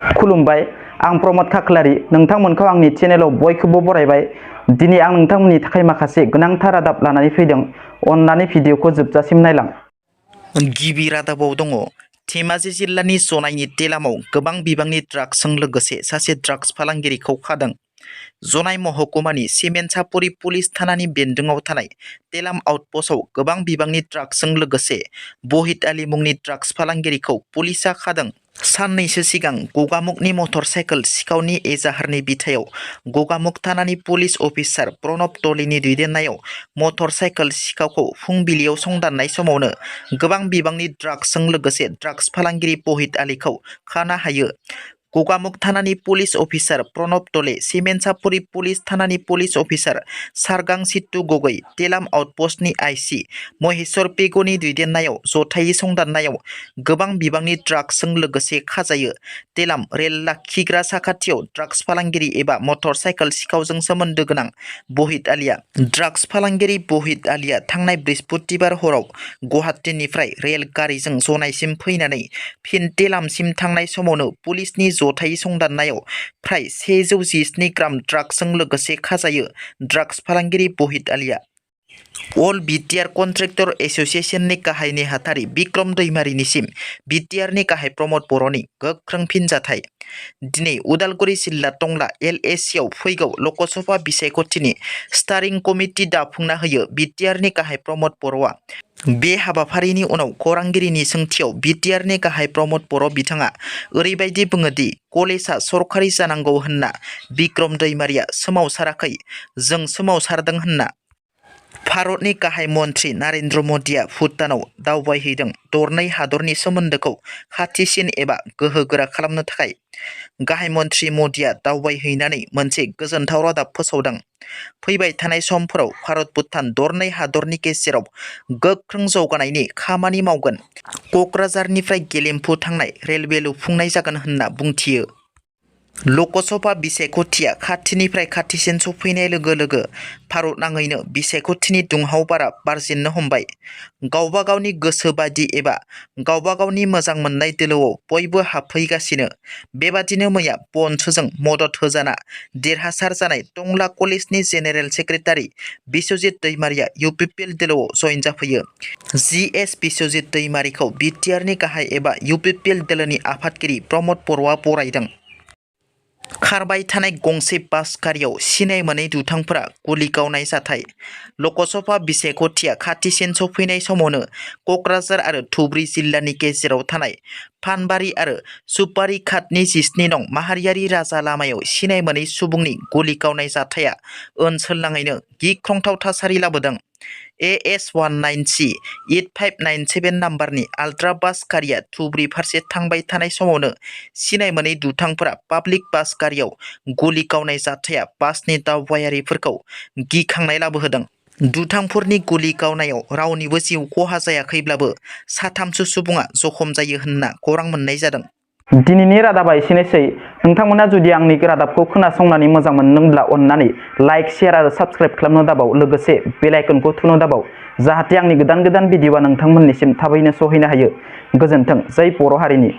खुलुमबाय आं प्रमद खाख्लारि नोंथांमोनखौ आंनि चेनेलाव बयखौबो बरायबाय। दिनै आं नोंथांमोननि थाखाय माखासे गोनांथार रादाब लानानै फैदों। अन्नानै भिडिअखौ जोबजासिम नायलां। गिबि रादाबाव दङ धेमाजि जिल्लानि जनाइनि तेलामाव गोबां बिबांनि ड्राग्सजों लोगोसे सासे ड्राग्स फालांगिरिखौ खादों। जनाइ महकुमानि सिमेन्टसापुरि पुलिस थानानि बेन्दोंआव थानाय तेलाम आउटपस्टआव गोबां बिबांनि ड्राग्सजों लोगोसे बहिद आली मुंनि ड्राग्स फालांगिरिखौ पुलिसा खादों। साननैसो सिगां गगामुखनि मटर साइकेल सिखावनि एजाहारनि बिथायाव गगामुख थानानि पुलिस अफिसार प्रणब टलेनि दैदेननायाव मटर साइकेल सिखावखौ फुंबिलियाव संदाननाय समावनो गोबां बिबांनि ड्राग्सजों लोगोसे ड्राग्स फालांगिरि बहिद आलीखौ खानो हायो। गगामुख थानानि पुलिस अफिसार प्रणब टले, सिमेन्टसापुरि पुलिस थानानि police officer sergeant Sittu Gogoi, Telam आउटपस्टनि आइसि महेश्वर पेगुनि दैदेननायाव जथायै संदाननायाव गोबां बिबांनि ड्राग्सजों लोगोसे खाजायो। तेलाम रेल लाखिग्रा साखाथियाव ड्राग्स फालांगिरि एबा मटर साइकेल सिखावजों सोमोन्दो गोनां बहिद आलीया ड्राग्स फालांगिरि बहिद आलीया थांनाय बृहस्पतिबार हराव गुवाहाटीनिफ्राय रेल गारिजों जनाइसिम फैनानै फिन तेलामसिम थांनाय समावनो पुलिसनि जथायै संदाननायाव फ्राय 117 ग्राम ड्राग्सजों लोगोसे खाजायो। ड्राग्स फालांगिरि बहिद आलीया अल बिटिआर कन्ट्रेक्टर एसोसिएशननि गाहाय नेहाथारि बिक्रम दैमारिनिसिम बिटिआरनि गाहाय प्रमद बर'नि गोख्रों फिनजाथाय। दिनै उदालगुरि जिल्ला टंला LACआव फैगौ लकसभा बिसायख'थिनि स्टारिं कमिटि दाफुंना होयो बिटिआरनि गाहाय प्रमद बर'आ। बे हाबाफारिनि उनाव खौरांगिरिनि सोंथियाव बिटिआरनि गाहाय प्रमद बर' बिथाङा ओरैबायदि बुङो दि कलेजआ सरखारि जानांगौ होनना बिक्रम दैमारिया सोमावसाराखै, जों सोमावसारदों होनना। भारतनि गाहाय मन्त्रि नरेन्द्र मदिया भुटानाव दावबायहैदों दरनै हादरनि सोमोन्दोखौ खाथिसिन एबा गोहोगोरा खालामनो थाखाय। गाहाय मन्त्रि मदिया दावबायहैनानै मोनसे गोजोनथाव रादाब फोसावदों। फैबाय थानाय समफोराव भारत भुटान दरनै हादरनि गेजेराव गोख्रों जौगानायनि खामानि मावगोन। कक्राझारनिफ्राय गेलेमफु थांनाय रेलवे लुफुंनाय जागोन होनना बुंथियो। लकसभा बिसायख'थिया खाथिनिफ्राय खाथिसिन सफैनाय लोगो लोगो भारत नाङैनो बिसायख'थिनि दुंहाव बारा बारजेननो हमबाय। गावबा गावनि गोसो बायदि एबा गावबा गावनि मोजां मोननाय दोलोआव बयबो हाबफैगासिनो। बेबादिनो मैया बनसोजों मदद होजाना देरहासार जानाय टंला कलेजनि general secretary Biswajit Daimaria UPPL दोलोआव जयेन जाफैयो। GS बिस्वजित दैमारिखौ बिटिआरनि गाहाय एबा UPPL दोलोनि आफादगिरि प्रमद बर'आ बरायदों। खारबाय थानाय गंसे बास गारियाव सिनाय मोनै दुथांफोरा गुलि गावनाय जाथाय। लकसभा बिसायख'थिया खाथिसिन सफैनाय समावनो कक्राझार आरो धुबरी जिल्लानि गेजेराव थानाय फानबारि आरो सुपारिघाटनि 17 नं माहारियारि राजा लामायाव सिनाय मोनै सुबुंनि गुलि गावनाय जाथाया ओनसोलनाङैनो गिख्रंथाव थासारि लाबोदों। AS19C 8597 नाम्बारनि आल्ट्रा बास गारिया धुबरी फारसे थांबाय थानाय समावनो सिनाय मोनै दुथांफोरा पाब्लिक बास गारियाव गुलि गावनाय जाथाया बासनि दावबायारिफोरखौ गिखांनाय लाबोहोदों। दुथांफोरनि गुलि गावनायाव रावनिबो जिउ खहा जायाखैब्लाबो साथामसो सुबुङा जखम जायो होनना खौरां मोननाय जादों। दिनैनि रादाबा एसेनोसै। नोंथांमोना जुदि आंनि रादाबखौ खोनासंनानै मोजां मोनदोंब्ला अन्नानै लाइक, शेयार आरो साबस्क्राइब खालामनो दाबाव, लोगोसे बेल आइकनखौ थुनो दाबाव, जाहाथे आंनि गोदान भिडिअआ नोंथांमोननिसिम थाबैनो सहैनो हायो। गोजोन्थों। जै बर' हारिनि।